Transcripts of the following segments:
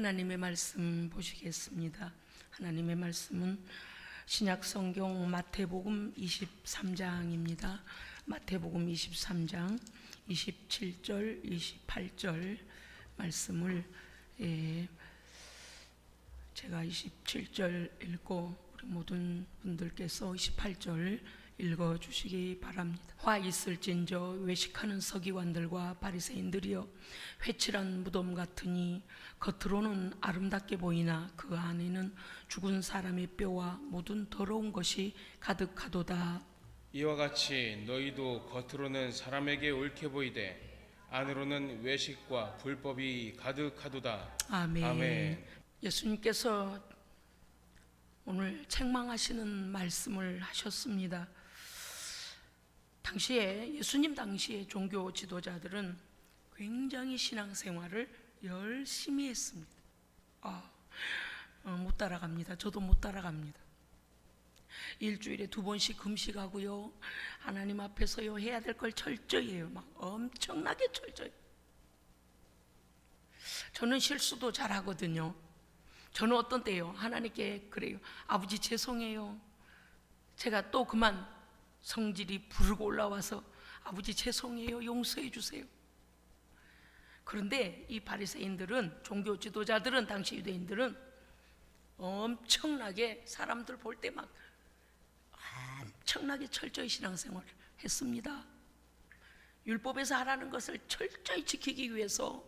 하나님의 말씀 보시겠습니다. 하나님의 말씀은 신약성경 마태복음 23장입니다. 마태복음 23장 27절 28절 말씀을 제가 27절 읽고 우리 모든 분들께서 28절 읽어주시기 바랍니다. 화 있을진저 외식하는 서기관들과 바리새인들이여, 회칠한 무덤 같으니 겉으로는 아름답게 보이나 그 안에는 죽은 사람의 뼈와 모든 더러운 것이 가득하도다. 이와 같이 너희도 겉으로는 사람에게 옳게 보이되 안으로는 외식과 불법이 가득하도다. 아멘. 아멘. 예수님께서 오늘 책망하시는 말씀을 하셨습니다. 예수님 당시에 종교 지도자들은 굉장히 신앙생활을 열심히 했습니다. 못 따라갑니다. 저도 못 따라갑니다. 일주일에 2번씩 금식하고요, 하나님 앞에서요 해야 될 걸 철저히 해요. 막 엄청나게 철저히. 저는 실수도 잘하거든요. 저는 어떤 때요, 하나님께 그래요. 아버지 죄송해요. 제가 또 그만 성질이 부르고 올라와서 아버지 죄송해요, 용서해 주세요. 그런데 이 바리새인들은, 종교 지도자들은, 당시 유대인들은 엄청나게 사람들 볼 때 막 엄청나게 철저히 신앙생활을 했습니다. 율법에서 하라는 것을 철저히 지키기 위해서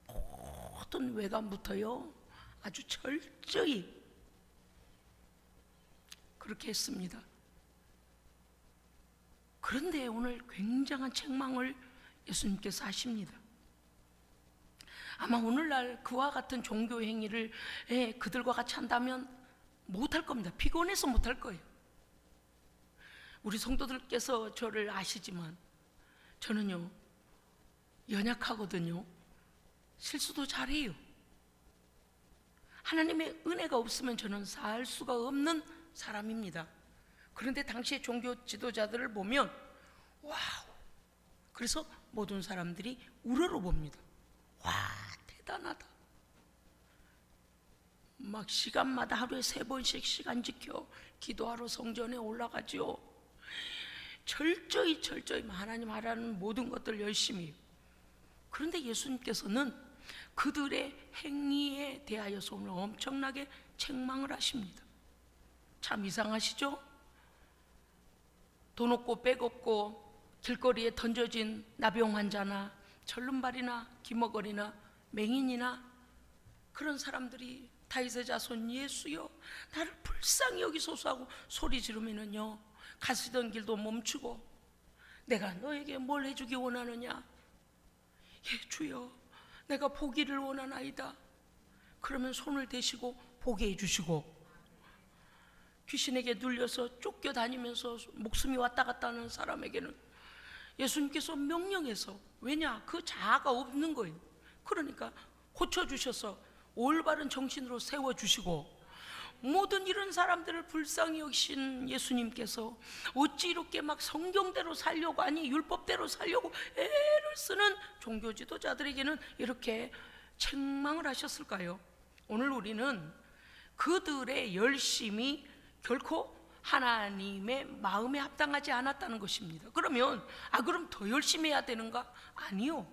모든 외관부터요 아주 철저히 그렇게 했습니다. 그런데 오늘 굉장한 책망을 예수님께서 하십니다. 아마 오늘날 그와 같은 종교 행위를 그들과 같이 한다면 못할 겁니다. 피곤해서 못할 거예요. 우리 성도들께서 저를 아시지만 저는요 연약하거든요. 실수도 잘해요. 하나님의 은혜가 없으면 저는 살 수가 없는 사람입니다. 그런데 당시의 종교 지도자들을 보면 와우, 그래서 모든 사람들이 우러러봅니다. 와, 대단하다. 막 시간마다 하루에 3번씩 시간 지켜 기도하러 성전에 올라가죠. 철저히 하나님 하라는 모든 것들 열심히 해요. 그런데 예수님께서는 그들의 행위에 대하여서 오늘 엄청나게 책망을 하십니다. 참 이상하시죠? 돈 없고 백 없고 길거리에 던져진 나병 환자나 절름발이나 기머거리나 맹인이나 그런 사람들이 다윗의 자손 예수여 나를 불쌍히 여기소서 하고 소리 지르면은요 가시던 길도 멈추고 내가 너에게 뭘 해주기 원하느냐, 예 주여 내가 보기를 원하나이다. 그러면 손을 대시고 보게 해주시고, 귀신에게 눌려서 쫓겨다니면서 목숨이 왔다 갔다 하는 사람에게는 예수님께서 명령해서, 왜냐 그 자아가 없는 거예요. 그러니까 고쳐주셔서 올바른 정신으로 세워주시고, 모든 이런 사람들을 불쌍히 여기신 예수님께서 어찌 이렇게 막 성경대로 살려고, 아니 율법대로 살려고 애를 쓰는 종교 지도자들에게는 이렇게 책망을 하셨을까요? 오늘 우리는 그들의 열심이 결코 하나님의 마음에 합당하지 않았다는 것입니다. 그러면 그럼 더 열심히 해야 되는가? 아니요.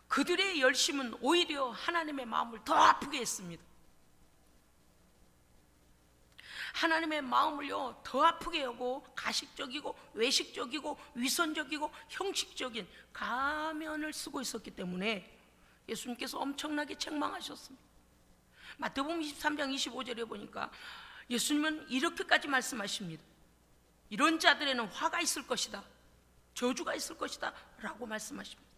그들의 열심은 오히려 하나님의 마음을 더 아프게 했습니다. 하나님의 마음을요 더 아프게 하고 가식적이고 외식적이고 위선적이고 형식적인 가면을 쓰고 있었기 때문에 예수님께서 엄청나게 책망하셨습니다. 마태복음 23장 25절에 보니까 예수님은 이렇게까지 말씀하십니다. 이런 자들에는 화가 있을 것이다, 저주가 있을 것이다 라고 말씀하십니다.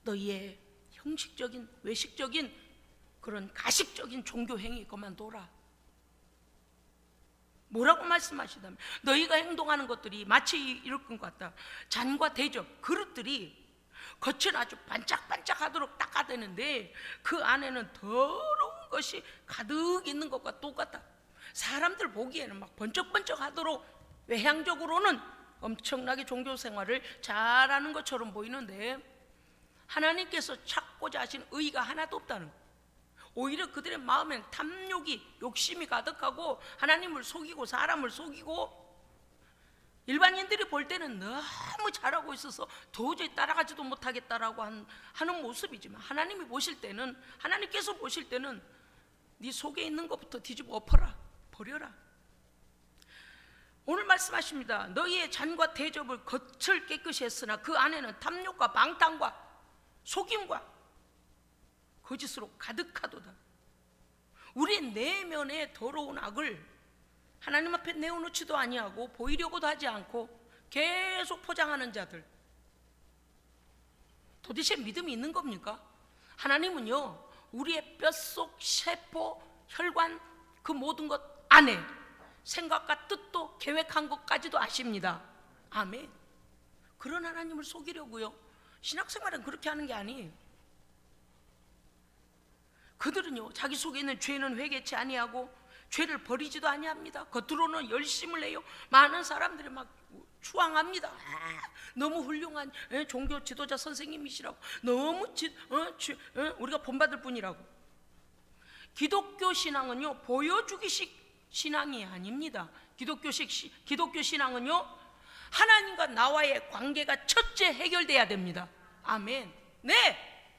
너희의 형식적인 외식적인 그런 가식적인 종교 행위 그만둬라. 뭐라고 말씀하시다면, 너희가 행동하는 것들이 마치 이럴 것 같다. 잔과 대접, 그릇들이 겉은 아주 반짝반짝하도록 닦아야 되는데 그 안에는 더러운 것이 가득 있는 것과 똑같다. 사람들 보기에는 막 번쩍번쩍하도록 외향적으로는 엄청나게 종교 생활을 잘하는 것처럼 보이는데 하나님께서 자꾸 찾고자 하시는 의의가 하나도 없다는 거예요. 오히려 그들의 마음에는 탐욕이, 욕심이 가득하고 하나님을 속이고 사람을 속이고, 일반인들이 볼 때는 너무 잘하고 있어서 도저히 따라가지도 못하겠다라고 하는 모습이지만, 하나님이 보실 때는, 하나님께서 보실 때는 네 속에 있는 것부터 뒤집어 엎어라, 버려라. 오늘 말씀하십니다. 너희의 잔과 대접을 겉을 깨끗이 했으나 그 안에는 탐욕과 방탕과 속임과 거짓으로 가득하도다. 우리 내면의 더러운 악을 하나님 앞에 내어놓지도 아니하고 보이려고도 하지 않고 계속 포장하는 자들, 도대체 믿음이 있는 겁니까? 하나님은요, 우리의 뼛속, 세포, 혈관, 그 모든 것 안에 생각과 뜻도 계획한 것까지도 아십니다. 아멘. 그런 하나님을 속이려고요, 신학생활은 그렇게 하는 게 아니에요. 그들은요, 자기 속에 있는 죄는 회개치 아니하고 죄를 버리지도 아니합니다. 겉으로는 열심을 내요. 많은 사람들이 막 추앙합니다. 너무 훌륭한 종교 지도자 선생님이시라고, 너무 우리가 본받을 분이라고. 기독교 신앙은요, 보여주기식 신앙이 아닙니다. 기독교 신앙은요, 하나님과 나와의 관계가 첫째 해결돼야 됩니다. 아멘. 네,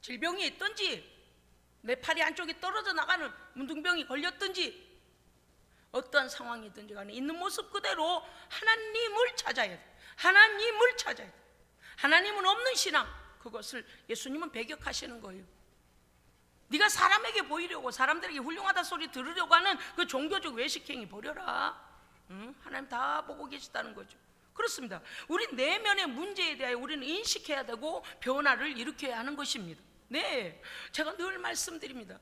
질병이 있든지 내 팔이 안쪽에 떨어져 나가는 문둥병이 걸렸든지 어떤 상황이든지 간에 있는 모습 그대로 하나님을 찾아야 돼. 하나님을 찾아야 돼. 하나님은 없는 신앙, 그것을 예수님은 배격하시는 거예요. 네가 사람에게 보이려고, 사람들에게 훌륭하다 소리 들으려고 하는 그 종교적 외식행위 버려라. 하나님 다 보고 계시다는 거죠. 그렇습니다. 우리 내면의 문제에 대하여 우리는 인식해야 되고 변화를 일으켜야 하는 것입니다. 네, 제가 늘 말씀드립니다.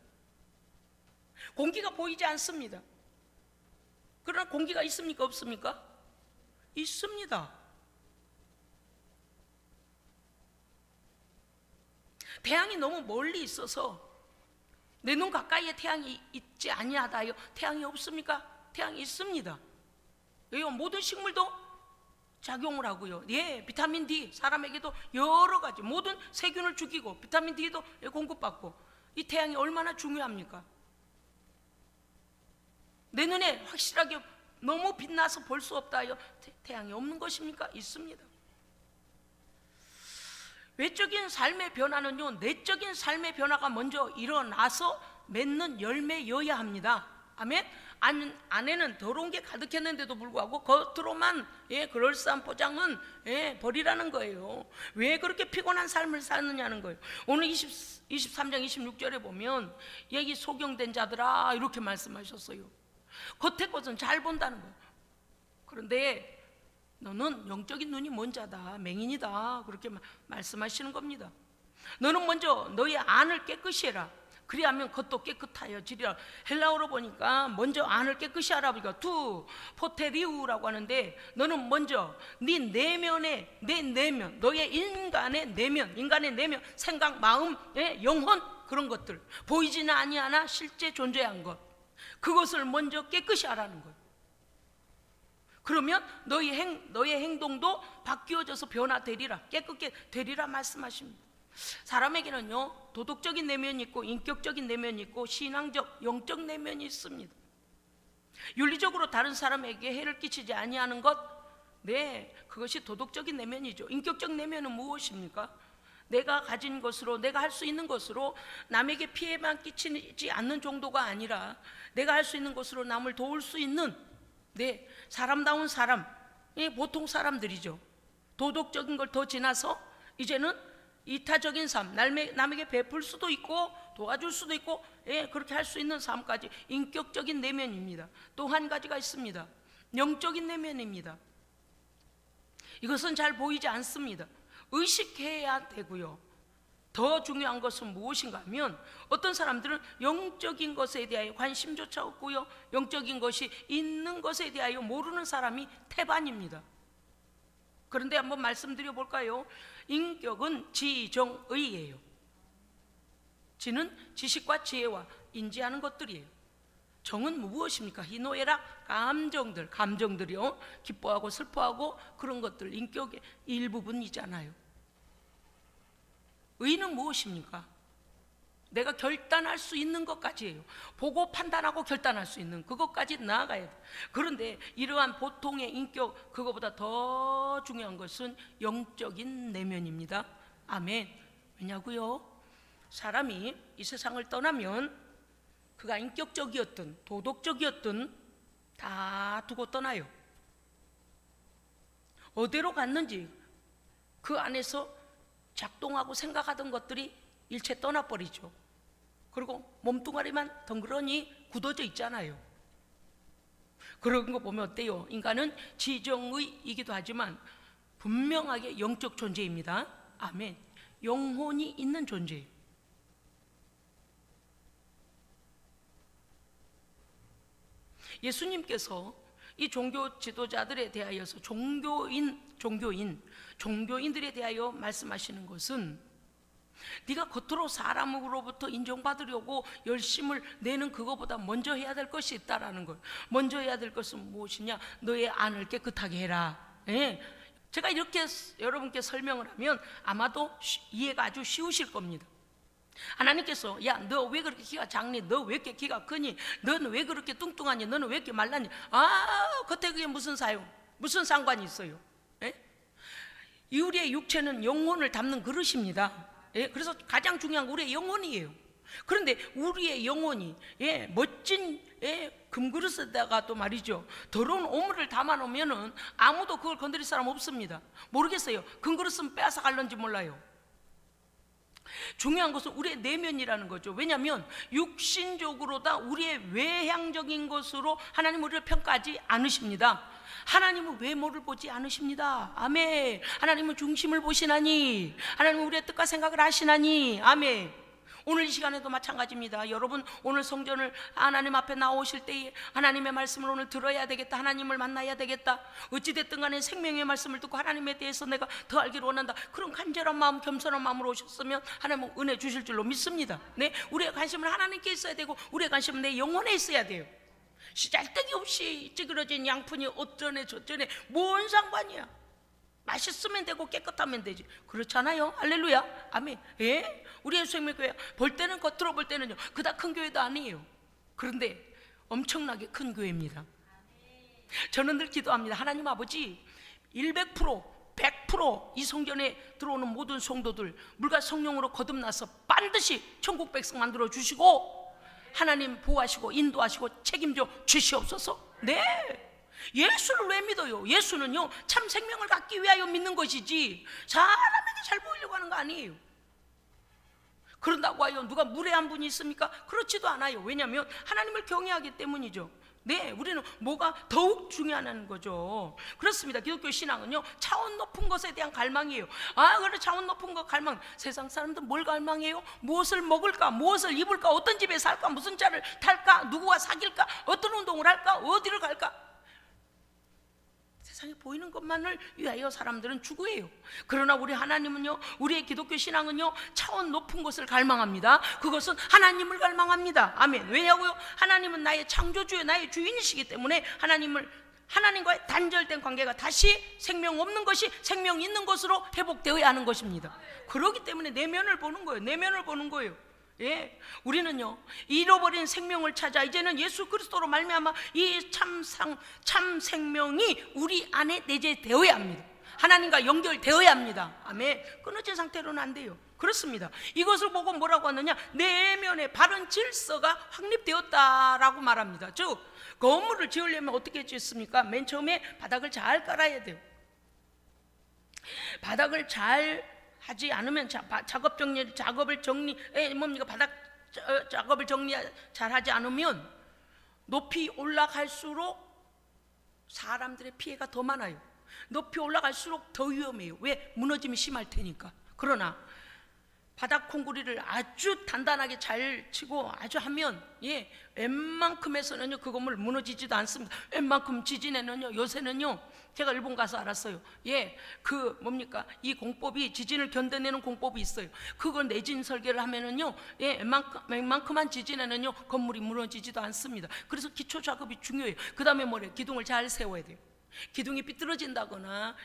공기가 보이지 않습니다. 그러나 공기가 있습니까, 없습니까? 있습니다. 태양이 너무 멀리 있어서 내 눈 가까이에 태양이 있지 아니하다요, 태양이 없습니까? 태양이 있습니다. 모든 식물도 작용을 하고요. 예, 비타민 D, 사람에게도 여러 가지 모든 세균을 죽이고 비타민 D도 공급받고, 이 태양이 얼마나 중요합니까? 내 눈에 확실하게 너무 빛나서 볼 수 없다요, 태양이 없는 것입니까? 있습니다. 외적인 삶의 변화는요, 내적인 삶의 변화가 먼저 일어나서 맺는 열매여야 합니다. 아멘. 안에는 더러운 게 가득했는데도 불구하고 겉으로만 그럴싸한 포장은 버리라는 거예요. 왜 그렇게 피곤한 삶을 사느냐는 거예요. 오늘 23장 26절에 보면 여기 소경된 자들아 이렇게 말씀하셨어요. 겉의 것은 잘 본다는 거예요. 그런데 너는 영적인 눈이 먼 자다, 맹인이다, 그렇게 말씀하시는 겁니다. 너는 먼저 너의 안을 깨끗이 해라. 그리하면 겉도 깨끗하여지리라. 헬라어로 보니까 먼저 안을 깨끗이 하라 보니까 포테리우라고 하는데, 너는 먼저 네 내면의, 내 내면, 너의 인간의 내면, 생각, 마음, 영혼, 그런 것들 보이지는 아니하나 실제 존재한 것, 그것을 먼저 깨끗이 하라는 거예요. 그러면 너의 행동도 바뀌어져서 변화되리라, 깨끗게 되리라 말씀하십니다. 사람에게는요, 도덕적인 내면이 있고 인격적인 내면이 있고 신앙적, 영적 내면이 있습니다. 윤리적으로 다른 사람에게 해를 끼치지 아니하는 것, 네, 그것이 도덕적인 내면이죠. 인격적 내면은 무엇입니까? 내가 가진 것으로, 내가 할 수 있는 것으로 남에게 피해만 끼치지 않는 정도가 아니라 내가 할 수 있는 것으로 남을 도울 수 있는, 네, 사람다운 사람, 보통 사람들이죠. 도덕적인 걸 더 지나서 이제는 이타적인 삶, 남에게 베풀 수도 있고 도와줄 수도 있고, 그렇게 할 수 있는 삶까지 인격적인 내면입니다. 또 한 가지가 있습니다. 영적인 내면입니다. 이것은 잘 보이지 않습니다. 의식해야 되고요. 더 중요한 것은 무엇인가 하면, 어떤 사람들은 영적인 것에 대하여 관심조차 없고요, 영적인 것이 있는 것에 대하여 모르는 사람이 태반입니다. 그런데 한번 말씀드려 볼까요? 인격은 지정의예요. 지는 지식과 지혜와 인지하는 것들이에요. 정은 무엇입니까? 희노애락, 감정들이요, 기뻐하고 슬퍼하고 그런 것들, 인격의 일부분이잖아요. 의는 무엇입니까? 내가 결단할 수 있는 것까지예요. 보고 판단하고 결단할 수 있는 그것까지 나아가야 돼. 그런데 이러한 보통의 인격, 그거보다 더 중요한 것은 영적인 내면입니다. 아멘. 왜냐고요? 사람이 이 세상을 떠나면 그가 인격적이었든 도덕적이었든 다 두고 떠나요. 어디로 갔는지 그 안에서 작동하고 생각하던 것들이 일체 떠나버리죠. 그리고 몸뚱아리만 덩그러니 굳어져 있잖아요. 그런 거 보면 어때요? 인간은 지정의이기도 하지만 분명하게 영적 존재입니다. 아멘. 영혼이 있는 존재예요. 예수님께서 이 종교 지도자들에 대하여서 종교인들에 대하여 말씀하시는 것은 네가 겉으로 사람으로부터 인정받으려고 열심을 내는 그거보다 먼저 해야 될 것이 있다라는 것. 먼저 해야 될 것은 무엇이냐? 너의 안을 깨끗하게 해라. 예. 제가 이렇게 여러분께 설명을 하면 아마도 이해가 아주 쉬우실 겁니다. 하나님께서 야, 너 왜 그렇게 키가 작니? 너 왜 이렇게 키가 크니? 너는 왜 그렇게 뚱뚱하니? 너는 왜 이렇게 말랐니? 겉에 그게 무슨 상관이 있어요? 예? 우리의 육체는 영혼을 담는 그릇입니다. 예? 그래서 가장 중요한 건 우리의 영혼이에요. 그런데 우리의 영혼이 멋진 금그릇에다가 또 말이죠, 더러운 오물을 담아놓으면은 아무도 그걸 건드릴 사람 없습니다. 모르겠어요. 금그릇은 빼앗아 갈런지 몰라요. 중요한 것은 우리의 내면이라는 거죠. 왜냐하면 육신적으로 다 우리의 외향적인 것으로 하나님 우리를 평가하지 않으십니다. 하나님은 외모를 보지 않으십니다. 아멘. 하나님은 중심을 보시나니, 하나님은 우리의 뜻과 생각을 하시나니. 아멘. 오늘 이 시간에도 마찬가지입니다. 여러분 오늘 성전을 하나님 앞에 나오실 때에 하나님의 말씀을 오늘 들어야 되겠다, 하나님을 만나야 되겠다, 어찌됐든 간에 생명의 말씀을 듣고 하나님에 대해서 내가 더 알기를 원한다, 그런 간절한 마음, 겸손한 마음으로 오셨으면 하나님은 은혜 주실 줄로 믿습니다. 네, 우리의 관심은 하나님께 있어야 되고 우리의 관심은 내 영혼에 있어야 돼요. 시잘데기 없이 찌그러진 양푼이 어쩌네 저쩌네 뭔 상관이야. 맛있으면 되고 깨끗하면 되지. 그렇잖아요. 할렐루야. 아멘. 예? 우리의 생명교회 볼 때는, 겉으로 볼 때는요 그닥 큰 교회도 아니에요. 그런데 엄청나게 큰 교회입니다. 저는 늘 기도합니다. 하나님 아버지 100% 이 성전에 들어오는 모든 성도들 물과 성령으로 거듭나서 반드시 천국 백성 만들어 주시고 하나님 보호하시고 인도하시고 책임져 주시옵소서. 네, 예수를 왜 믿어요? 예수는요 참 생명을 갖기 위하여 믿는 것이지 사람에게 잘 보이려고 하는 거 아니에요. 그런다고 하여 누가 무례한 분이 있습니까? 그렇지도 않아요. 왜냐하면 하나님을 경외하기 때문이죠. 네, 우리는 뭐가 더욱 중요하다는 거죠. 그렇습니다. 기독교 신앙은요 차원 높은 것에 대한 갈망이에요. 그래, 차원 높은 것 갈망. 세상 사람들 뭘 갈망해요? 무엇을 먹을까? 무엇을 입을까? 어떤 집에 살까? 무슨 차를 탈까? 누구와 사귈까? 어떤 운동을 할까? 어디를 갈까? 세상에 보이는 것만을 위하여 사람들은 추구해요. 그러나 우리 하나님은요, 우리의 기독교 신앙은요 차원 높은 것을 갈망합니다. 그것은 하나님을 갈망합니다. 아멘. 왜냐고요? 하나님은 나의 창조주요 나의 주인이시기 때문에 하나님과의 단절된 관계가 다시 생명 없는 것이 생명 있는 것으로 회복되어야 하는 것입니다. 그렇기 때문에 내면을 보는 거예요. 내면을 보는 거예요. 예, 우리는요 잃어버린 생명을 찾아 이제는 예수 그리스도로 말미암아 이 참 생명이 우리 안에 내재되어야 합니다. 하나님과 연결되어야 합니다. 아멘. 끊어진 상태로는 안 돼요. 그렇습니다. 이것을 보고 뭐라고 하느냐? 내면의 바른 질서가 확립되었다라고 말합니다. 즉 건물을 지으려면 어떻게 짓습니까? 맨 처음에 바닥을 잘 깔아야 돼요. 바닥을 잘 하지 않으면 작업을 정리 잘 하지 않으면 높이 올라갈수록 사람들의 피해가 더 많아요. 높이 올라갈수록 더 위험해요. 왜? 무너짐이 심할 테니까. 그러나 바닥 콘크리트를 아주 단단하게 잘 치고 아주 하면 웬만큼에서는요 그 건물 무너지지도 않습니다. 웬만큼 지진에는요 요새는요 제가 일본 가서 알았어요. 이 공법이 지진을 견뎌내는 공법이 있어요. 그걸 내진 설계를 하면은요 웬만큼한 지진에는요 건물이 무너지지도 않습니다. 그래서 기초 작업이 중요해요. 그 다음에 뭐래요? 기둥을 잘 세워야 돼요. 기둥이 삐뚤어진다거나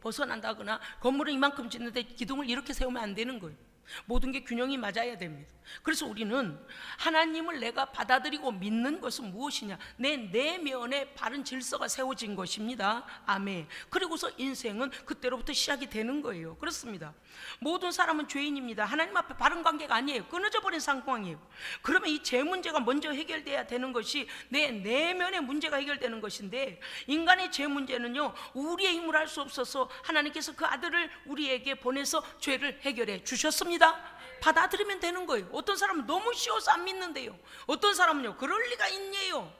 벗어난다거나 건물을 이만큼 짓는데 기둥을 이렇게 세우면 안 되는 거예요. 모든 게 균형이 맞아야 됩니다. 그래서 우리는 하나님을 내가 받아들이고 믿는 것은 무엇이냐? 내 내면에 바른 질서가 세워진 것입니다. 아멘. 그리고서 인생은 그때로부터 시작이 되는 거예요. 그렇습니다. 모든 사람은 죄인입니다. 하나님 앞에 바른 관계가 아니에요. 끊어져 버린 상황이에요. 그러면 이 죄 문제가 먼저 해결돼야 되는 것이 내 내면의 문제가 해결되는 것인데, 인간의 죄 문제는요, 우리의 힘으로 할 수 없어서 하나님께서 그 아들을 우리에게 보내서 죄를 해결해 주셨습니다. 받아들이면 되는 거예요. 어떤 사람은 너무 쉬워서 안 믿는데요. 어떤 사람은요, 그럴 리가 있네요.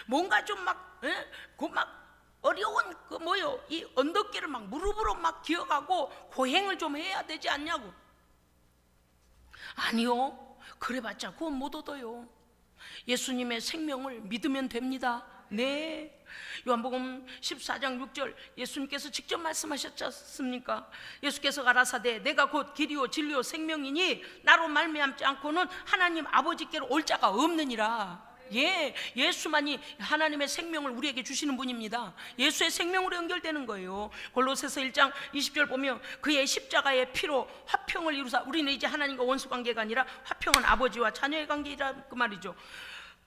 뭔가 좀 막 어려운 이 언덕길을 막 무릎으로 막 기어가고 고행을 좀 해야 되지 않냐고. 아니요, 그래봤자 구원 못 얻어요. 예수님의 생명을 믿으면 됩니다. 네. 요한복음 14장 6절 예수님께서 직접 말씀하셨지 않습니까? 예수께서 가라사대 내가 곧 길이요 진리요 생명이니 나로 말미암지 않고는 하나님 아버지께로 올 자가 없느니라. 예, 예수만이 하나님의 생명을 우리에게 주시는 분입니다. 예수의 생명으로 연결되는 거예요. 골로새서 1장 20절 보면 그의 십자가의 피로 화평을 이루사, 우리는 이제 하나님과 원수 관계가 아니라 화평은 아버지와 자녀의 관계라 그 말이죠.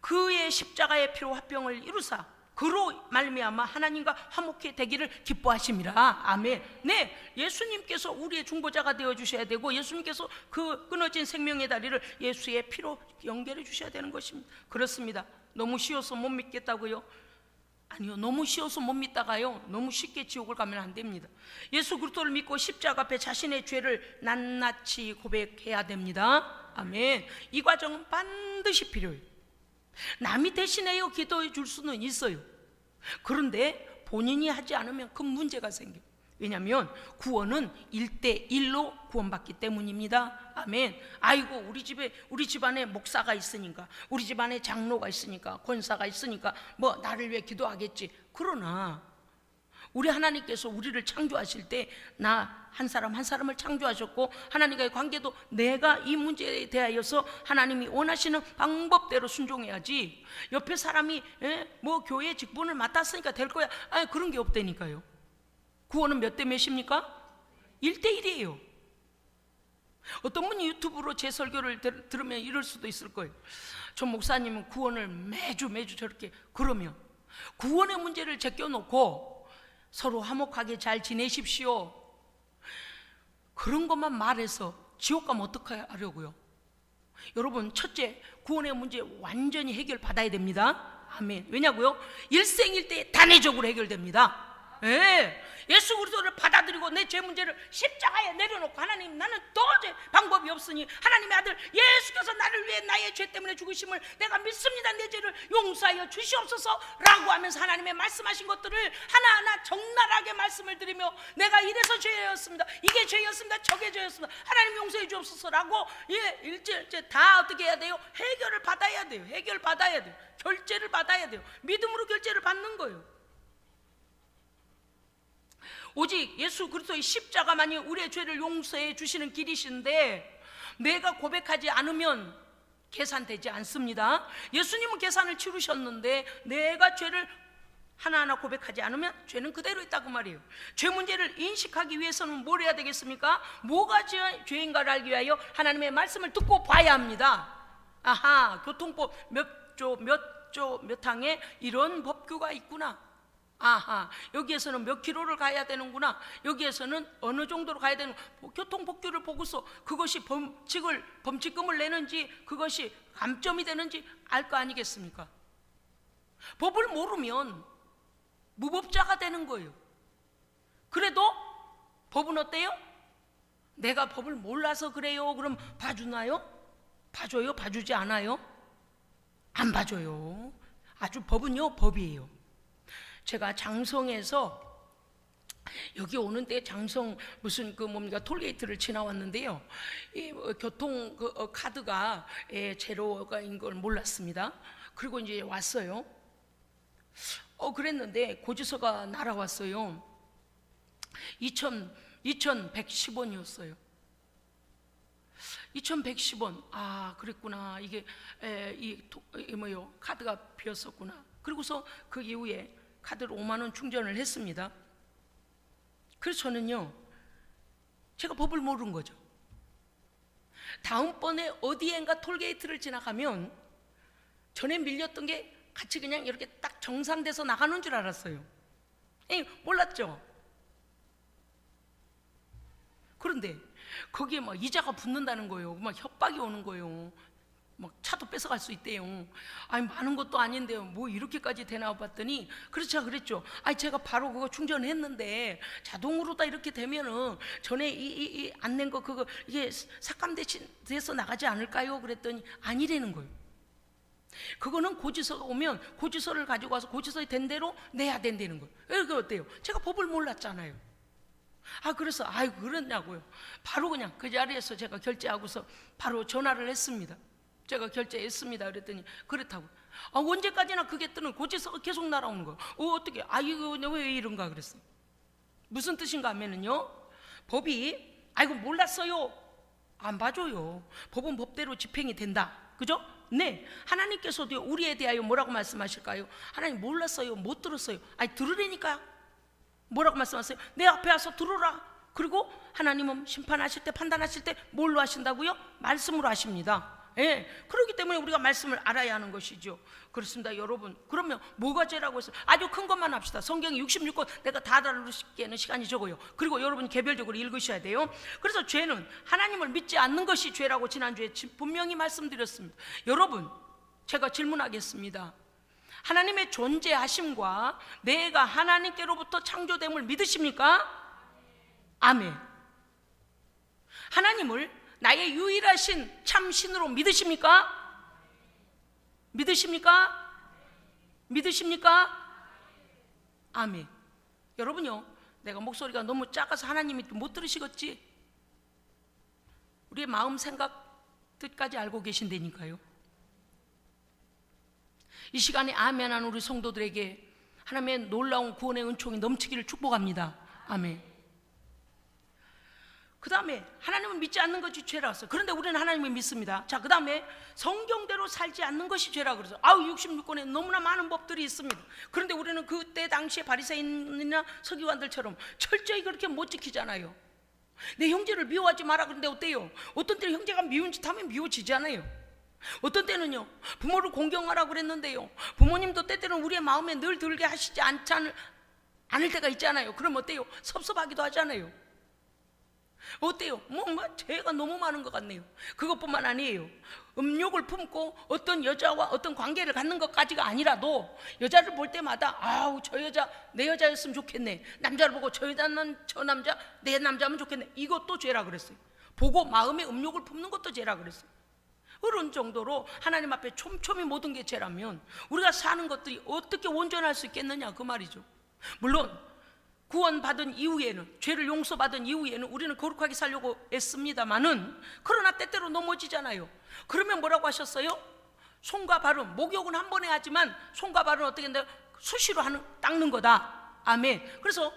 그의 십자가의 피로 화평을 이루사 그로 말미암아 하나님과 화목해 되기를 기뻐하심이라. 아멘. 네, 예수님께서 우리의 중보자가 되어 주셔야 되고, 예수님께서 그 끊어진 생명의 다리를 예수의 피로 연결해 주셔야 되는 것입니다. 그렇습니다. 너무 쉬워서 못 믿겠다고요? 아니요, 너무 쉬워서 못 믿다가요, 너무 쉽게 지옥을 가면 안 됩니다. 예수 그리스도를 믿고 십자가 앞에 자신의 죄를 낱낱이 고백해야 됩니다. 아멘. 이 과정은 반드시 필요해요. 남이 대신해요 기도해 줄 수는 있어요. 그런데 본인이 하지 않으면 큰 문제가 생겨요. 왜냐하면 구원은 1대1로 구원받기 때문입니다. 아멘. 아이고, 우리 집안에 목사가 있으니까, 우리 집안에 장로가 있으니까, 권사가 있으니까 뭐 나를 위해 기도하겠지. 그러나 우리 하나님께서 우리를 창조하실 때 나 한 사람 한 사람을 창조하셨고, 하나님과의 관계도 내가 이 문제에 대하여서 하나님이 원하시는 방법대로 순종해야지, 옆에 사람이 뭐 교회 직분을 맡았으니까 될 거야, 아니 그런 게 없다니까요. 구원은 몇 대 몇입니까? 1대1이에요. 어떤 분이 유튜브로 제 설교를 들으면 이럴 수도 있을 거예요. 저 목사님은 구원을 매주 저렇게, 그러면 구원의 문제를 제껴놓고 서로 화목하게 잘 지내십시오, 그런 것만 말해서 지옥 가면 어떻게 하려고요? 여러분, 첫째, 구원의 문제 완전히 해결받아야 됩니다. 아멘. 왜냐고요? 일생일대에 단회적으로 해결됩니다. 예. 예수 그리스도를 받아들이고 내 죄 문제를 십자가에 내려놓고, 하나님 나는 도저히 방법이 없으니 하나님의 아들 예수께서 나를 위해 나의 죄 때문에 죽으심을 내가 믿습니다, 내 죄를 용서하여 주시옵소서 라고 하면서 하나님의 말씀하신 것들을 하나하나 적나라하게 말씀을 드리며, 내가 이래서 죄였습니다, 이게 죄였습니다, 저게 죄였습니다, 하나님 용서해 주옵소서 라고, 일제 다 어떻게 해야 돼요? 해결을 받아야 돼요. 해결받아야 돼요. 결제를 받아야 돼요. 믿음으로 결제를 받는 거예요. 오직 예수 그리스도의 십자가만이 우리의 죄를 용서해 주시는 길이신데, 내가 고백하지 않으면 계산되지 않습니다. 예수님은 계산을 치르셨는데 내가 죄를 하나하나 고백하지 않으면 죄는 그대로 있다고 말이에요. 죄 문제를 인식하기 위해서는 뭘 해야 되겠습니까? 뭐가 죄인가를 알기 위하여 하나님의 말씀을 듣고 봐야 합니다. 아하, 교통법 몇 조 몇 항에 이런 법규가 있구나. 아하, 여기에서는 몇 킬로를 가야 되는구나, 여기에서는 어느 정도로 가야 되는, 교통법규를 보고서 그것이 범칙금을 내는지 그것이 감점이 되는지 알 거 아니겠습니까? 법을 모르면 무법자가 되는 거예요. 그래도 법은 어때요? 내가 법을 몰라서 그래요, 그럼 봐주나요? 봐줘요? 봐주지 않아요? 안 봐줘요. 아주 법은요, 법이에요. 제가 장성에서 여기 오는데, 장성 무슨 톨게이트를 지나왔는데요, 이 교통 카드가 제로가인 걸 몰랐습니다. 그리고 이제 왔어요. 그랬는데 고지서가 날아왔어요. 2110원이었어요 2110원. 아, 그랬구나. 이게 카드가 비었었구나. 그리고서 그 이후에 카드로 5만 원 충전을 했습니다. 그래서 저는요, 제가 법을 모르는 거죠. 다음번에 어디엔가 톨게이트를 지나가면 전에 밀렸던 게 같이 그냥 이렇게 딱 정상돼서 나가는 줄 알았어요. 몰랐죠. 그런데 거기에 막 이자가 붙는다는 거예요. 막 협박이 오는 거예요. 막 차도 뺏어갈 수 있대요. 아니 많은 것도 아닌데요. 뭐 이렇게까지 되나 봤더니 그랬죠. 아니 제가 바로 그거 충전했는데 자동으로 다 이렇게 되면은 전에 이 안 낸 거 그거 이게 삭감돼서 나가지 않을까요? 그랬더니 아니라는 거예요. 그거는 고지서가 오면 고지서를 가지고 와서 고지서에 된 대로 내야 된다는 거예요. 그게 어때요? 제가 법을 몰랐잖아요. 그래서 그랬냐고요. 바로 그냥 그 자리에서 제가 결제하고서 바로 전화를 했습니다. 제가 결제했습니다. 그랬더니 그렇다고. 언제까지나 그게 뜨는 고지서가 계속 날아오는 거예요. 어떻게? 이거 왜 이런가 그랬어요. 무슨 뜻인가 하면은요, 법이 몰랐어요. 안 봐줘요. 법은 법대로 집행이 된다. 그죠? 네. 하나님께서도 우리에 대하여 뭐라고 말씀하실까요? 하나님 몰랐어요. 못 들었어요. 들으라니까요. 뭐라고 말씀하세요? 내 앞에 와서 들어라. 그리고 하나님은 심판하실 때, 판단하실 때 뭘로 하신다고요? 말씀으로 하십니다. 그렇기 때문에 우리가 말씀을 알아야 하는 것이죠. 그렇습니다, 여러분. 그러면 뭐가 죄라고 해서 아주 큰 것만 합시다. 성경이 66권 내가 다 다루기에는 시간이 적어요. 그리고 여러분 개별적으로 읽으셔야 돼요. 그래서 죄는 하나님을 믿지 않는 것이 죄라고 지난주에 분명히 말씀드렸습니다. 여러분, 제가 질문하겠습니다. 하나님의 존재하심과 내가 하나님께로부터 창조됨을 믿으십니까? 아멘. 하나님을 나의 유일하신 참 신으로 믿으십니까? 믿으십니까? 믿으십니까? 아멘. 여러분요, 내가 목소리가 너무 작아서 하나님이 못 들으시겠지? 우리의 마음 생각 뜻까지 알고 계신다니까요. 이 시간에 아멘하는 우리 성도들에게 하나님의 놀라운 구원의 은총이 넘치기를 축복합니다. 아멘. 그 다음에 하나님을 믿지 않는 것이 죄라서. 그런데 우리는 하나님을 믿습니다. 자, 그 다음에 성경대로 살지 않는 것이 죄라 그래서 66권에 너무나 많은 법들이 있습니다. 그런데 우리는 그때 당시에 바리새인이나 서기관들처럼 철저히 그렇게 못 지키잖아요. 내 형제를 미워하지 마라. 그런데 어때요? 어떤 때는 형제가 미운 짓 하면 미워지잖아요. 어떤 때는요, 부모를 공경하라고 그랬는데요, 부모님도 때때로는 우리의 마음에 늘 들게 하시지 않을 때가 있잖아요. 그럼 어때요? 섭섭하기도 하잖아요. 어때요? 죄가 너무 많은 것 같네요. 그것뿐만 아니에요. 음욕을 품고 어떤 여자와 어떤 관계를 갖는 것까지가 아니라도 여자를 볼 때마다 저 여자 내 여자였으면 좋겠네. 남자를 보고 저 여자는 저 남자 내 남자면 좋겠네. 이것도 죄라 그랬어요. 보고 마음의 음욕을 품는 것도 죄라 그랬어요. 그런 정도로 하나님 앞에 촘촘히 모든 게 죄라면 우리가 사는 것들이 어떻게 온전할 수 있겠느냐 그 말이죠. 물론 구원받은 이후에는, 죄를 용서받은 이후에는 우리는 거룩하게 살려고 애씁니다마는, 그러나 때때로 넘어지잖아요. 그러면 뭐라고 하셨어요? 손과 발은, 목욕은 한 번에 하지만 손과 발은 어떻게 한다? 수시로 닦는 거다. 아멘. 그래서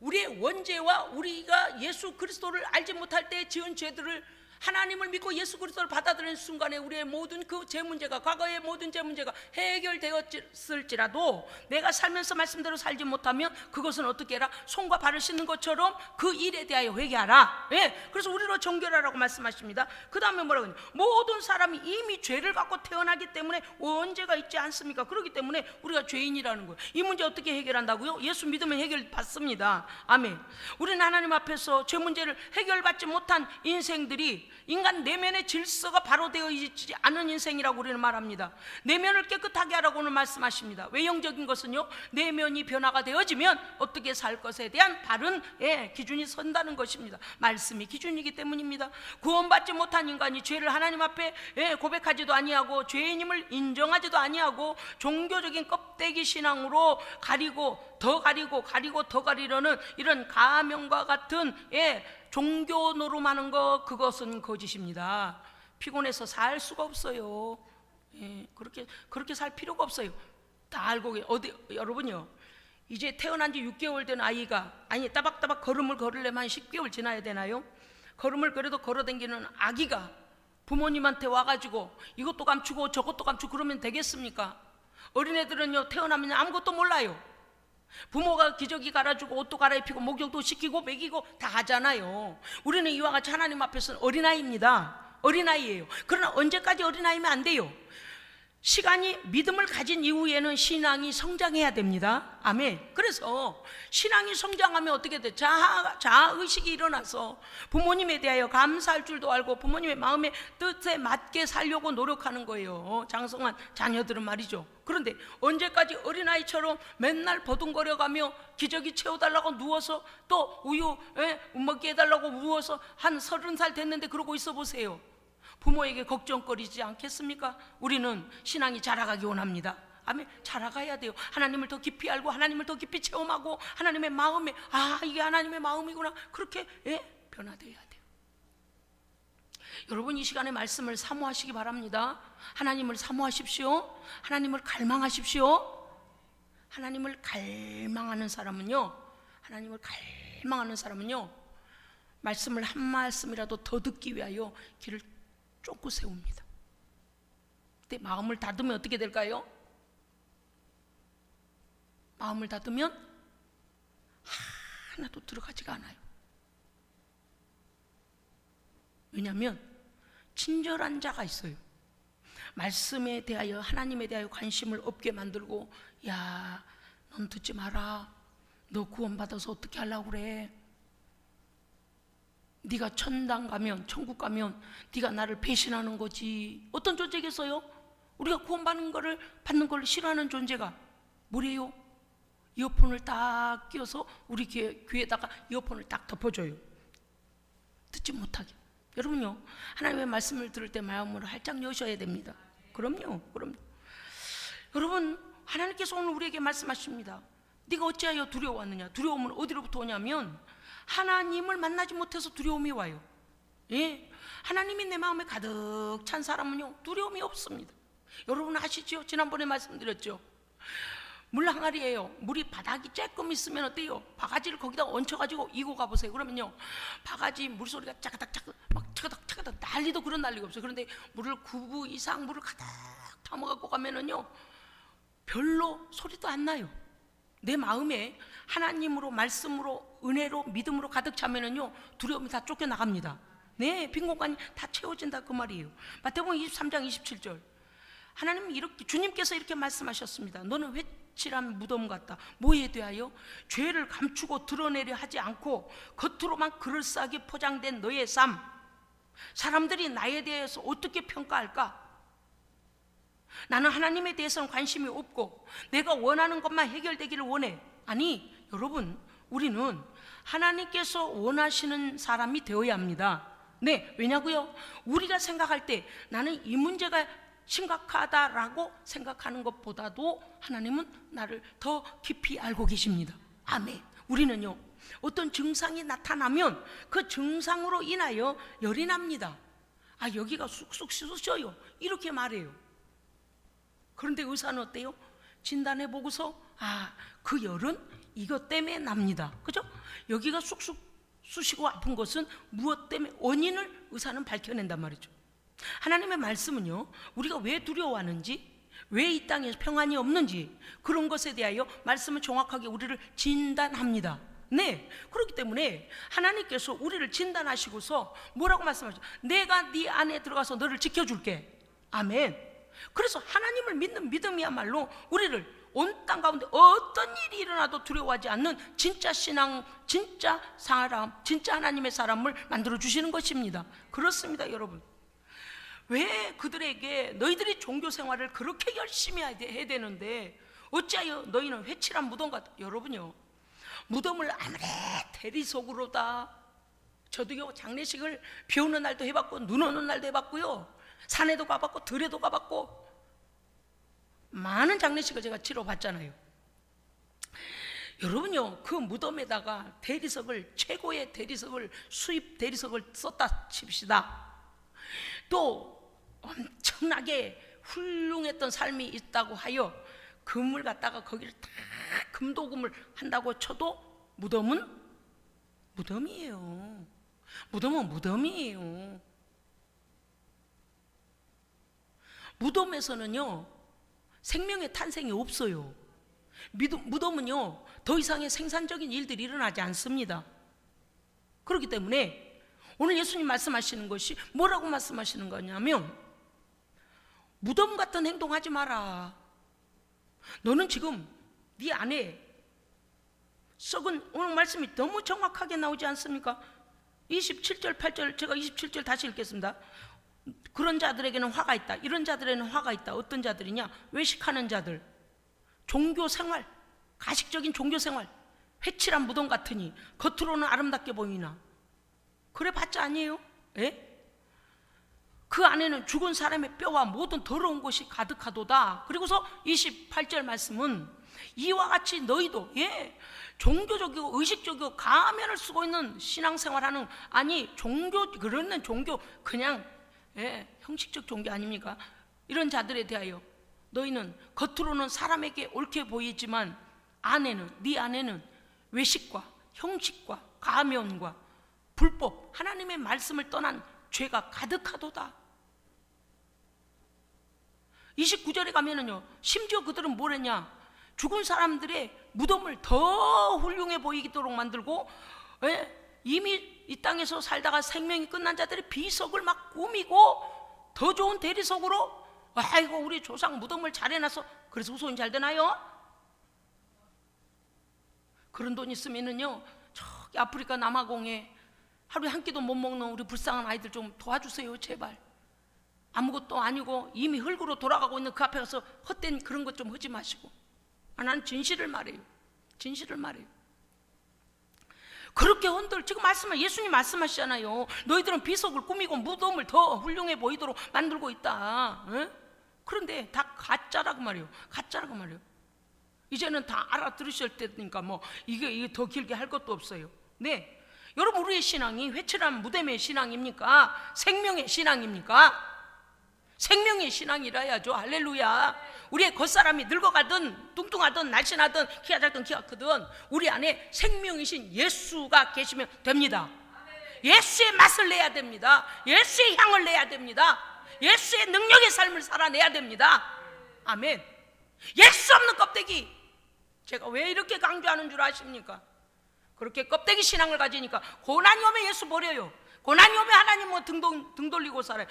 우리의 원죄와 우리가 예수 그리스도를 알지 못할 때 지은 죄들을 하나님을 믿고 예수 그리스도를 받아들이는 순간에 우리의 모든 그 죄 문제가, 과거의 모든 죄 문제가 해결되었을지라도 내가 살면서 말씀대로 살지 못하면 그것은 어떻게 해라? 손과 발을 씻는 것처럼 그 일에 대하여 회개하라. 그래서 우리로 정결하라고 말씀하십니다. 그 다음에 뭐라고 하냐? 모든 사람이 이미 죄를 갖고 태어나기 때문에 원죄가 있지 않습니까? 그렇기 때문에 우리가 죄인이라는 거예요. 이 문제 어떻게 해결한다고요? 예수 믿으면 해결받습니다. 아멘. 우리는 하나님 앞에서 죄 문제를 해결받지 못한 인생들이, 인간 내면의 질서가 바로 되어 있지 않은 인생이라고 우리는 말합니다. 내면을 깨끗하게 하라고 오늘 말씀하십니다. 외형적인 것은요, 내면이 변화가 되어지면 어떻게 살 것에 대한 바른 기준이 선다는 것입니다. 말씀이 기준이기 때문입니다. 구원받지 못한 인간이 죄를 하나님 앞에 고백하지도 아니하고 죄인임을 인정하지도 아니하고 종교적인 껍데기 신앙으로 가리고 더 가리려는 이런 가명과 같은 종교 노름하는 거, 그것은 거짓입니다. 피곤해서 살 수가 없어요. 그렇게 살 필요가 없어요. 다 알고 여러분요, 이제 태어난 지 6개월 된 아이가 따박따박 걸음을 걸으려면 한 10개월 지나야 되나요? 걸음을 그래도 걸어다니는 아기가 부모님한테 와가지고 이것도 감추고 저것도 감추고 그러면 되겠습니까? 어린애들은요, 태어나면 아무것도 몰라요. 부모가 기저귀 갈아주고 옷도 갈아입히고 목욕도 시키고 먹이고 다 하잖아요. 우리는 이와 같이 하나님 앞에서는 어린아이입니다. 어린아이예요. 그러나 언제까지 어린아이면 안 돼요. 시간이 믿음을 가진 이후에는 신앙이 성장해야 됩니다. 아멘. 그래서 신앙이 성장하면 어떻게 돼? 자아의식이 일어나서 부모님에 대하여 감사할 줄도 알고 부모님의 마음의 뜻에 맞게 살려고 노력하는 거예요. 장성한 자녀들은 말이죠. 그런데 언제까지 어린아이처럼 맨날 버둥거려가며 기저귀 채워달라고 누워서 또 우유 먹게 해달라고 누워서 한 30살 됐는데 그러고 있어 보세요. 부모에게 걱정거리지 않겠습니까? 우리는 신앙이 자라가기 원합니다. 아멘. 자라가야 돼요. 하나님을 더 깊이 알고 하나님을 더 깊이 체험하고 하나님의 마음에 이게 하나님의 마음이구나 그렇게 변화되어야 돼요. 여러분 이 시간에 말씀을 사모하시기 바랍니다. 하나님을 사모하십시오. 하나님을 갈망하십시오. 하나님을 갈망하는 사람은요 말씀을 한 말씀이라도 더 듣기 위하여 길을 쫓고 세웁니다. 근데 마음을 닫으면 어떻게 될까요? 마음을 닫으면 하나도 들어가지가 않아요. 왜냐하면 친절한 자가 있어요. 말씀에 대하여 하나님에 대하여 관심을 없게 만들고 야, 넌 듣지 마라. 너 구원받아서 어떻게 하려고 그래? 네가 천당 가면 천국 가면 네가 나를 배신하는 거지. 어떤 존재겠어요? 우리가 구원받는 거를 받는 걸 싫어하는 존재가 뭐래요? 이어폰을 딱 끼워서 우리 귀에다가 이어폰을 딱 덮어줘요. 듣지 못하게. 여러분요 하나님의 말씀을 들을 때 마음으로 활짝 여셔야 됩니다. 그럼요. 여러분 하나님께서 오늘 우리에게 말씀하십니다. 네가 어찌하여 두려워하느냐. 두려움은 어디로부터 오냐면 하나님을 만나지 못해서 두려움이 와요. 하나님이 내 마음에 가득 찬 사람은요 두려움이 없습니다. 여러분 아시죠? 지난번에 말씀드렸죠. 물 항아리예요. 물이 바닥이 조금 있으면 어때요? 바가지를 거기다 얹혀가지고 이고 가보세요. 그러면요 바가지 물소리가 차가닥 난리도 그런 난리가 없어요. 그런데 물을 9부 이상 물을 가득 담아갖고 가면은요 별로 소리도 안 나요. 내 마음에 하나님으로 말씀으로 은혜로 믿음으로 가득 차면은요 두려움이 다 쫓겨나갑니다. 네, 빈 공간이 다 채워진다 그 말이에요. 마태복음 23장 27절 하나님 이렇게 주님께서 이렇게 말씀하셨습니다. 너는 회칠한 무덤 같다. 뭐에 대하여? 죄를 감추고 드러내려 하지 않고 겉으로만 그럴싸하게 포장된 너의 삶. 사람들이 나에 대해서 어떻게 평가할까? 나는 하나님에 대해서는 관심이 없고 내가 원하는 것만 해결되기를 원해. 아니 여러분 우리는 하나님께서 원하시는 사람이 되어야 합니다. 네, 왜냐고요? 우리가 생각할 때 나는 이 문제가 심각하다라고 생각하는 것보다도 하나님은 나를 더 깊이 알고 계십니다. 아멘. 우리는요 어떤 증상이 나타나면 그 증상으로 인하여 열이 납니다. 여기가 쑥쑥 쑤셔요 이렇게 말해요. 그런데 의사는 어때요? 진단해 보고서 그 열은 이것 때문에 납니다. 그죠? 여기가 쑥쑥 쑤시고 아픈 것은 무엇 때문에 원인을 의사는 밝혀낸단 말이죠. 하나님의 말씀은요 우리가 왜 두려워하는지 왜 이 땅에 평안이 없는지 그런 것에 대하여 말씀은 정확하게 우리를 진단합니다. 네, 그렇기 때문에 하나님께서 우리를 진단하시고서 뭐라고 말씀하시죠? 내가 네 안에 들어가서 너를 지켜줄게. 아멘. 그래서 하나님을 믿는 믿음이야말로 우리를 온 땅 가운데 어떤 일이 일어나도 두려워하지 않는 진짜 신앙, 진짜 사람, 진짜 하나님의 사람을 만들어 주시는 것입니다. 그렇습니다 여러분. 왜 그들에게 너희들이 종교 생활을 그렇게 열심히 해야 되는데 어찌하여 너희는 회칠한 무덤 같다. 여러분요 무덤을 아무리 대리석으로다. 저도요 장례식을 비 오는 날도 해봤고 눈 오는 날도 해봤고요 산에도 가봤고 들에도 가봤고 많은 장례식을 제가 치러봤잖아요. 여러분요 그 무덤에다가 대리석을 최고의 대리석을 수입 대리석을 썼다 칩시다. 또 엄청나게 훌륭했던 삶이 있다고 하여 금을 갖다가 거기를 다 금도금을 한다고 쳐도 무덤은 무덤이에요. 무덤은 무덤이에요. 무덤에서는요 생명의 탄생이 없어요. 무덤은요 더 이상의 생산적인 일들이 일어나지 않습니다. 그렇기 때문에 오늘 예수님 말씀하시는 것이 뭐라고 말씀하시는 거냐면, 무덤 같은 행동하지 마라. 너는 지금 네 안에 썩은, 오늘 말씀이 너무 정확하게 나오지 않습니까? 27절 8절, 제가 27절 다시 읽겠습니다. 그런 자들에게는 화가 있다. 이런 자들에게는 화가 있다. 어떤 자들이냐? 외식하는 자들, 종교생활, 가식적인 종교생활, 회칠한 무덤 같으니 겉으로는 아름답게 보이나 그래 봤자 아니에요? 예? 그 안에는 죽은 사람의 뼈와 모든 더러운 것이 가득하도다. 그리고서 28절 말씀은 이와 같이 너희도, 종교적이고 의식적이고 가면을 쓰고 있는 신앙생활하는, 아니 종교, 그러는 종교 그냥 형식적 종교 아닙니까? 이런 자들에 대하여 너희는 겉으로는 사람에게 옳게 보이지만 안에는, 네 안에는 외식과 형식과 가면과 불법, 하나님의 말씀을 떠난 죄가 가득하도다. 29절에 가면은요, 심지어 그들은 뭐랬냐? 죽은 사람들의 무덤을 더 훌륭해 보이도록 만들고, 이미 이 땅에서 살다가 생명이 끝난 자들의 비석을 막 꾸미고 더 좋은 대리석으로, 아이고 우리 조상 무덤을 잘 해놔서 그래서 후손이 잘 되나요? 그런 돈 있으면은요, 저기 아프리카 남아공에 하루에 한 끼도 못 먹는 우리 불쌍한 아이들 좀 도와주세요, 제발. 아무것도 아니고 이미 흙으로 돌아가고 있는 그 앞에 가서 헛된 그런 것 좀 하지 마시고. 나는 진실을 말해요. 진실을 말해요. 그렇게 지금 예수님 말씀하시잖아요. 너희들은 비석을 꾸미고 무덤을 더 훌륭해 보이도록 만들고 있다. 그런데 다 가짜라고 말이에요. 가짜라고 말이에요. 이제는 다 알아들으실 때니까 뭐 이게 더 길게 할 것도 없어요. 네, 여러분, 우리의 신앙이 회칠한 무덤의 신앙입니까? 생명의 신앙입니까? 생명의 신앙이라야죠. 할렐루야. 우리의 겉사람이 늙어가든 뚱뚱하든 날씬하든 키가 작든 키가 크든 우리 안에 생명이신 예수가 계시면 됩니다. 예수의 맛을 내야 됩니다. 예수의 향을 내야 됩니다. 예수의 능력의 삶을 살아내야 됩니다. 아멘. 예수 없는 껍데기, 제가 왜 이렇게 강조하는 줄 아십니까? 그렇게 껍데기 신앙을 가지니까 고난이 오면 예수 버려요. 고난이 오면 하나님 뭐 등 돌리고 살아요.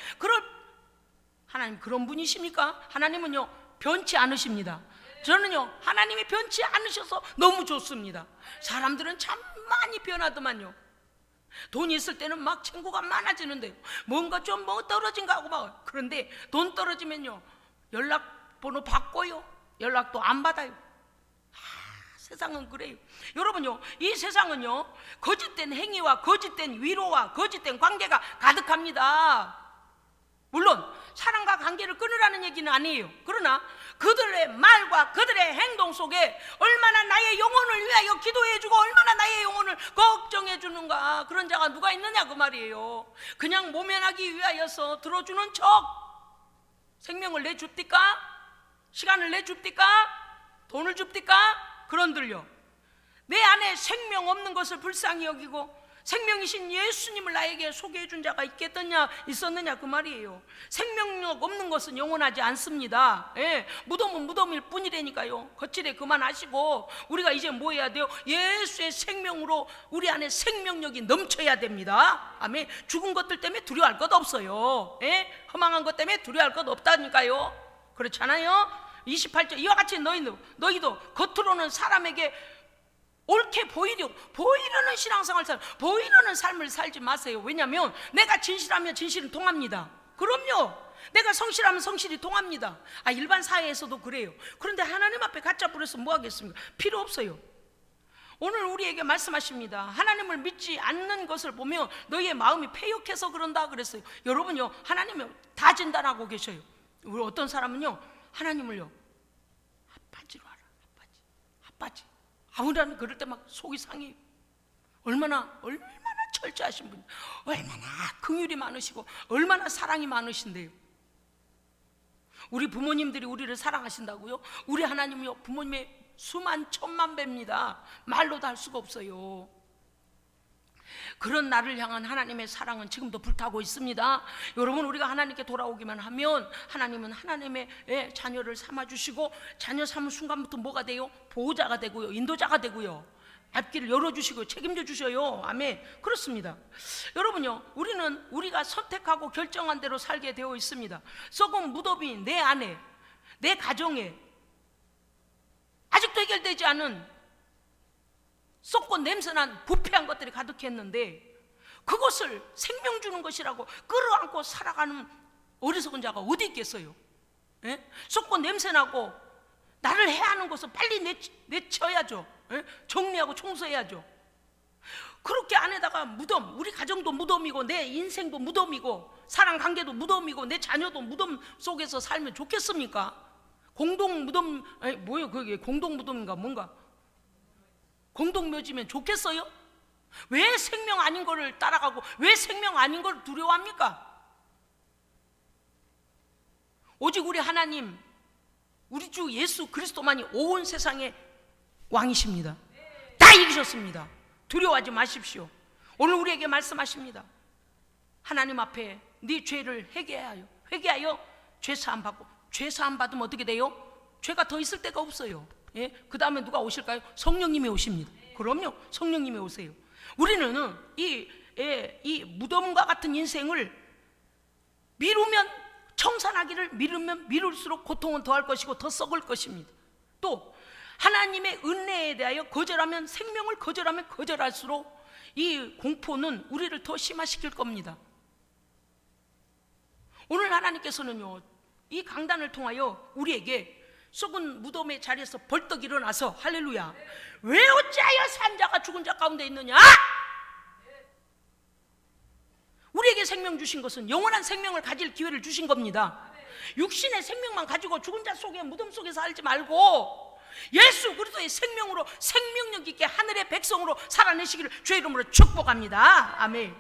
하나님 그런 분이십니까? 하나님은요 변치 않으십니다. 저는요 하나님이 변치 않으셔서 너무 좋습니다. 사람들은 참 많이 변하더만요. 돈이 있을 때는 막 친구가 많아지는데 뭔가 좀 떨어진가 하고 막, 그런데 돈 떨어지면요 연락번호 바꿔요. 연락도 안 받아요. 세상은 그래요. 여러분요, 이 세상은요 거짓된 행위와 거짓된 위로와 거짓된 관계가 가득합니다. 물론 사랑과 관계를 끊으라는 얘기는 아니에요. 그러나 그들의 말과 그들의 행동 속에 얼마나 나의 영혼을 위하여 기도해주고 얼마나 나의 영혼을 걱정해주는가, 그런 자가 누가 있느냐 그 말이에요. 그냥 모면하기 위하여서 들어주는 척 생명을 내줍니까? 시간을 내줍니까? 돈을 줍니까? 그런들요, 내 안에 생명 없는 것을 불쌍히 여기고 생명이신 예수님을 나에게 소개해 준 자가 있었느냐 그 말이에요. 생명력 없는 것은 영원하지 않습니다. 무덤은 무덤일 뿐이라니까요. 거칠에 그만하시고 우리가 이제 뭐 해야 돼요? 예수의 생명으로 우리 안에 생명력이 넘쳐야 됩니다. 아멘. 죽은 것들 때문에 두려워할 것 없어요. 허망한 것 때문에 두려워할 것 없다니까요. 그렇잖아요. 28절, 이와 같이 너희도 겉으로는 사람에게 옳게 보이려는 신앙생활, 보이려는 삶을 살지 마세요. 왜냐하면 내가 진실하면 진실은 통합니다. 그럼요, 내가 성실하면 성실이 통합니다. 일반 사회에서도 그래요. 그런데 하나님 앞에 가짜 부려서 뭐 하겠습니까? 필요 없어요. 오늘 우리에게 말씀하십니다. 하나님을 믿지 않는 것을 보면 너희의 마음이 패역해서 그런다 그랬어요. 여러분요, 하나님이 다 진단하고 계셔요. 우리 어떤 사람은요 하나님을요 핫바지로 알아. 핫바지. 아무나 그럴 때 막 속이 상해요. 얼마나 철저하신 분, 얼마나 긍휼이 많으시고 얼마나 사랑이 많으신데요. 우리 부모님들이 우리를 사랑하신다고요? 우리 하나님이요 부모님의 수만 천만 배입니다. 말로도 할 수가 없어요. 그런 나를 향한 하나님의 사랑은 지금도 불타고 있습니다. 여러분, 우리가 하나님께 돌아오기만 하면 하나님은 하나님의 자녀를 삼아주시고, 자녀 삼은 순간부터 뭐가 돼요? 보호자가 되고요, 인도자가 되고요, 앞길을 열어주시고 책임져 주셔요. 아멘. 그렇습니다. 여러분요, 우리는 우리가 선택하고 결정한 대로 살게 되어 있습니다. 썩은 무덤이 내 안에, 내 가정에 아직도 해결되지 않은 썩고 냄새난 부패한 것들이 가득했는데, 그것을 생명 주는 것이라고 끌어안고 살아가는 어리석은 자가 어디 있겠어요? 예? 썩고 냄새나고 나를 해하는 것을 빨리 내쳐야죠. 예? 정리하고 청소해야죠. 그렇게 안에다가 무덤, 우리 가정도 무덤이고 내 인생도 무덤이고 사랑 관계도 무덤이고 내 자녀도 무덤 속에서 살면 좋겠습니까? 공동 무덤, 아니 뭐예요 그게? 공동 무덤인가 뭔가? 공동 묘지면 좋겠어요? 왜 생명 아닌 거를 따라가고 왜 생명 아닌 걸 두려워합니까? 오직 우리 하나님, 우리 주 예수 그리스도만이 온 세상의 왕이십니다. 다 이기셨습니다. 두려워하지 마십시오. 오늘 우리에게 말씀하십니다. 하나님 앞에 네 죄를 회개하여 죄 사함 받고, 죄 사함 받으면 어떻게 돼요? 죄가 더 있을 데가 없어요. 예? 그 다음에 누가 오실까요? 성령님이 오십니다. 그럼요, 성령님이 오세요. 우리는 이 무덤과 같은 인생을 미루면, 청산하기를 미루면 미룰수록 고통은 더할 것이고 더 썩을 것입니다. 또 하나님의 은혜에 대하여 거절하면, 생명을 거절하면 거절할수록 이 공포는 우리를 더 심화시킬 겁니다. 오늘 하나님께서는요, 이 강단을 통하여 우리에게 썩은 무덤의 자리에서 벌떡 일어나서, 할렐루야, 왜 어찌하여 산 자가 죽은 자 가운데 있느냐? 우리에게 생명 주신 것은 영원한 생명을 가질 기회를 주신 겁니다. 육신의 생명만 가지고 죽은 자 속에, 무덤 속에서 살지 말고 예수 그리스도의 생명으로 생명력 있게 하늘의 백성으로 살아내시기를 주의 이름으로 축복합니다. 아멘.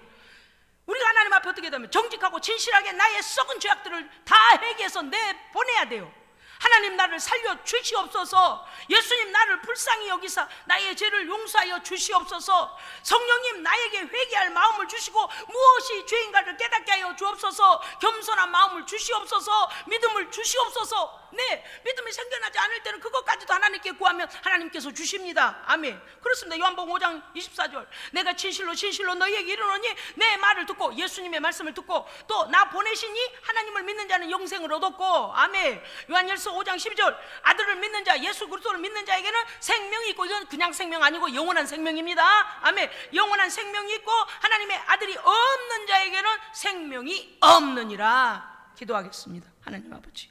우리가 하나님 앞에 어떻게 되면 정직하고 진실하게 나의 썩은 죄악들을 다 회개해서 내보내야 돼요. 하나님 나를 살려 주시옵소서. 예수님 나를 불쌍히 여기사 나의 죄를 용서하여 주시옵소서. 성령님 나에게 회개할 마음을 주시고 무엇이 죄인가를 깨닫게 하여 주옵소서. 겸손한 마음을 주시옵소서. 믿음을 주시옵소서. 네, 믿음이 생겨나지 않을 때는 그것까지도 하나님께 구하면 하나님께서 주십니다. 아멘. 그렇습니다. 요한복음 5장 24절, 내가 진실로 진실로 너희에게 이르노니 내 말을 듣고, 예수님의 말씀을 듣고 또 나 보내시니 하나님을 믿는 자는 영생을 얻었고, 아멘. 요한일서 5장 12절, 아들을 믿는 자, 예수 그리스도를 믿는 자에게는 생명이 있고, 이건 그냥 생명 아니고 영원한 생명입니다. 아멘. 영원한 생명이 있고 하나님의 아들이 없는 자에게는 생명이 없느니라. 기도하겠습니다. 하나님 아버지,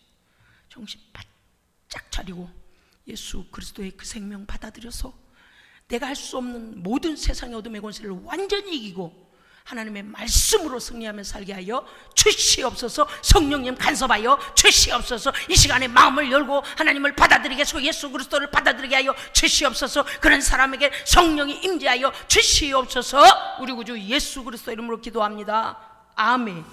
정신 바짝 차리고 예수 그리스도의 그 생명 받아들여서 내가 할 수 없는 모든 세상의 어둠의 권세를 완전히 이기고 하나님의 말씀으로 승리하며 살게 하여 주시옵소서. 성령님 간섭하여 주시옵소서. 이 시간에 마음을 열고 하나님을 받아들이게 해서 예수 그리스도를 받아들이게 하여 주시옵소서. 그런 사람에게 성령이 임재하여 주시옵소서. 우리 구주 예수 그리스도 이름으로 기도합니다. 아멘.